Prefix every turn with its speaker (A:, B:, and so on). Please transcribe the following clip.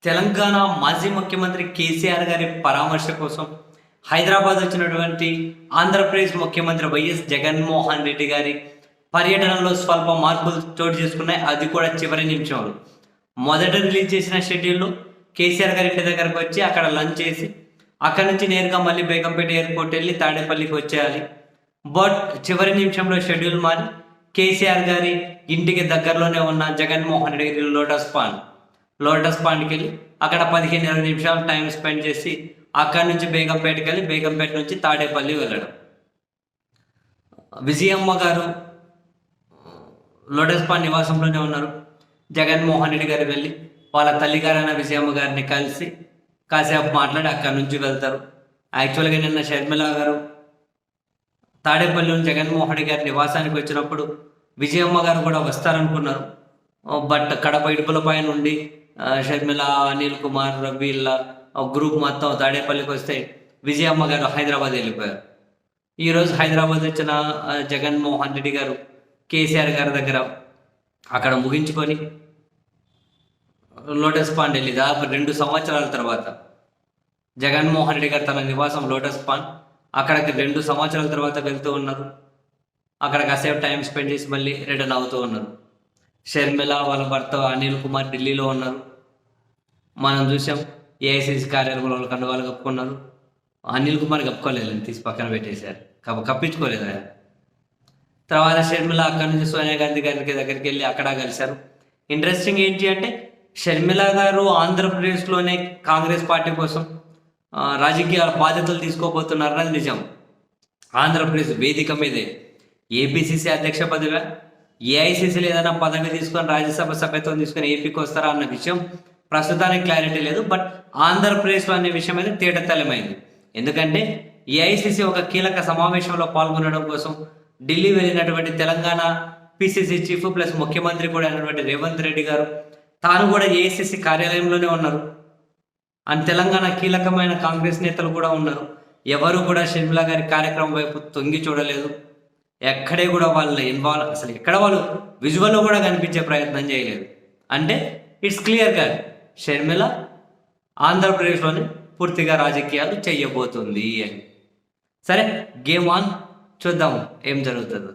A: తెలంగాణ మాజీ ముఖ్యమంత్రి కేసీఆర్ గారి పరామర్శ కోసం హైదరాబాద్ వచ్చినటువంటి ఆంధ్రప్రదేశ్ ముఖ్యమంత్రి వైఎస్ జగన్మోహన్ రెడ్డి గారి పర్యటనలో స్వల్ప మార్పులు చోటు చేసుకున్నాయి. అది కూడా చివరి నిమిషంలో మొదట రిలీజ్ చేసిన షెడ్యూల్లో కేసీఆర్ గారి ఇంటి దగ్గరకు వచ్చి అక్కడ లంచ్ చేసి అక్కడి నుంచి నేరుగా మళ్ళీ బేగంపేట ఎయిర్పోర్ట్ వెళ్ళి తాడేపల్లికి వచ్చేయాలి. బట్ చివరి నిమిషంలో షెడ్యూల్ మారి కేసీఆర్ గారి ఇంటికి దగ్గరలోనే ఉన్న జగన్మోహన్ రెడ్డి గారి లోటస్ పాండ్కి వెళ్ళి అక్కడ 15-20 నిమిషాలు టైం స్పెండ్ చేసి అక్కడి నుంచి బేగంపేటకి వెళ్ళి బేగంపేట నుంచి తాడేపల్లి వెళ్ళడం. విజయమ్మ గారు లోటస్ పాండ్ నివాసంలోనే ఉన్నారు. జగన్మోహన్ రెడ్డి గారు వెళ్ళి వాళ్ళ తల్లిగారైన విజయమ్మ గారిని కలిసి కాసేపు మాట్లాడి అక్కడి నుంచి వెళ్తారు. యాక్చువల్గా నిన్న షర్మిల గారు తాడేపల్లి జగన్మోహన్ రెడ్డి గారి నివాసానికి వచ్చినప్పుడు విజయమ్మ గారు కూడా వస్తారనుకున్నారు. బట్ కడప ఇడుపులపై నుండి షర్మిల, అనిల్ కుమార్, వీళ్ళ గ్రూప్ మొత్తం తాడేపల్లికి వస్తే విజయమ్మ గారు హైదరాబాద్ వెళ్ళిపోయారు. ఈరోజు హైదరాబాద్ వచ్చిన జగన్మోహన్ రెడ్డి గారు కేసీఆర్ గారి దగ్గర అక్కడ ముగించుకొని లోటస్ పాండ్ వెళ్ళి దాదాపు 2 సంవత్సరాల తర్వాత జగన్మోహన్ రెడ్డి గారు తన నివాసం లోటస్ పాండ్ అక్కడికి 2 సంవత్సరాల తర్వాత వెళ్తూ ఉన్నారు. అక్కడ కాసేపు టైం స్పెండ్ చేసి మళ్ళీ రిటర్న్ అవుతూ ఉన్నారు. షర్మిల వాళ్ళ భర్త అనిల్ కుమార్ ఢిల్లీలో ఉన్నారు. మనం చూసాం ఏఐసిసి కార్యాలయంలో వాళ్ళు కండువాలు కప్పుకున్నారు. అనిల్ కుమార్ కప్పుకోలేదు, తీసి పక్కన పెట్టేశారు, కప్పించుకోలేదు ఆయన. తర్వాత షర్మిల అక్కడి నుంచి సోనియా గాంధీ గారికి దగ్గరికి వెళ్ళి అక్కడ కలిశారు. ఇంట్రెస్టింగ్ ఏంటి అంటే షర్మిల గారు ఆంధ్రప్రదేశ్లోనే కాంగ్రెస్ పార్టీ కోసం రాజకీయ బాధ్యతలు తీసుకోబోతున్నారన్నది నిజం. ఆంధ్రప్రదేశ్ వేదిక మీదే ఏపీసీసీ అధ్యక్ష పదవి, ఏఐసీసీలో ఏదైనా పదవి తీసుకొని రాజ్యసభ సభ్యత్వం తీసుకొని ఏపీకి వస్తారా అన్న విషయం ప్రస్తుతానికి క్లారిటీ లేదు. బట్ ఆంధ్రప్రదేశ్లో అనే విషయం అయితే తేటతెల్లమైంది. ఎందుకంటే ఏఐసీసీ ఒక కీలక సమావేశంలో పాల్గొనడం కోసం ఢిల్లీ వెళ్ళినటువంటి తెలంగాణ పిసిసి చీఫ్ ప్లస్ ముఖ్యమంత్రి కూడా అయినటువంటి రేవంత్ రెడ్డి గారు తాను కూడా ఏఐసీసీ కార్యాలయంలోనే ఉన్నారు. అండ్ తెలంగాణ కీలకమైన కాంగ్రెస్ నేతలు కూడా ఉన్నారు. ఎవరు కూడా షర్మిల గారి కార్యక్రమం వైపు తొంగి చూడలేదు. ఎక్కడే కూడా వాళ్ళ ఇన్వాల్వ్ అసలు ఎక్కడ వాళ్ళు విజువల్లో కూడా కనిపించే ప్రయత్నం చేయలేదు. అంటే ఇట్స్ క్లియర్ కట్ షర్మిల ఆంధ్రప్రదేశ్లోనే పూర్తిగా రాజకీయాలు చేయబోతుంది అని. సరే, గేమ్ ఆన్, చూద్దాం ఏం జరుగుతుందో.